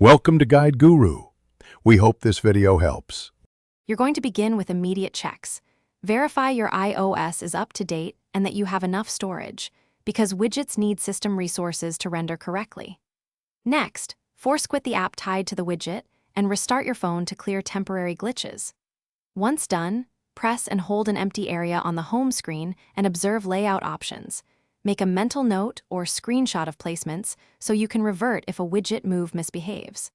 Welcome to Guide Guru. We hope this video helps. You're going to begin with immediate checks. Verify your iOS is up to date and that you have enough storage, because widgets need system resources to render correctly. Next, force quit the app tied to the widget and restart your phone to clear temporary glitches. Once done, press and hold an empty area on the home screen and observe layout options. Make a mental note or screenshot of placements so you can revert if a widget move misbehaves.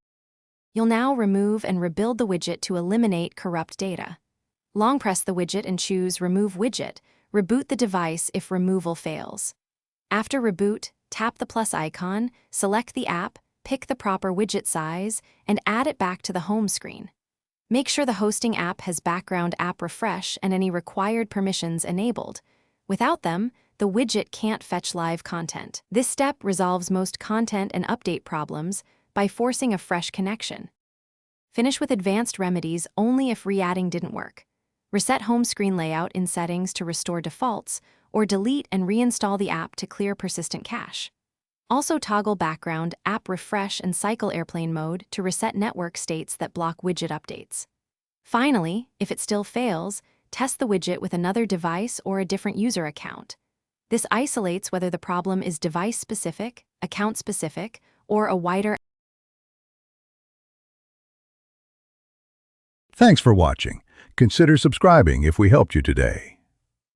You'll now remove and rebuild the widget to eliminate corrupt data. Long press the widget and choose Remove Widget. Reboot the device if removal fails. After reboot, tap the plus icon, select the app, pick the proper widget size, and add it back to the home screen. Make sure the hosting app has background app refresh and any required permissions enabled. Without them, the widget can't fetch live content. This step resolves most content and update problems by forcing a fresh connection. Finish with advanced remedies only if re-adding didn't work. Reset home screen layout in settings to restore defaults, or delete and reinstall the app to clear persistent cache. Also toggle background, app refresh, and cycle airplane mode to reset network states that block widget updates. Finally, if it still fails, test the widget with another device or a different user account. This isolates whether the problem is device-specific, account-specific, or a wider. Thanks for watching. Consider subscribing if we helped you today.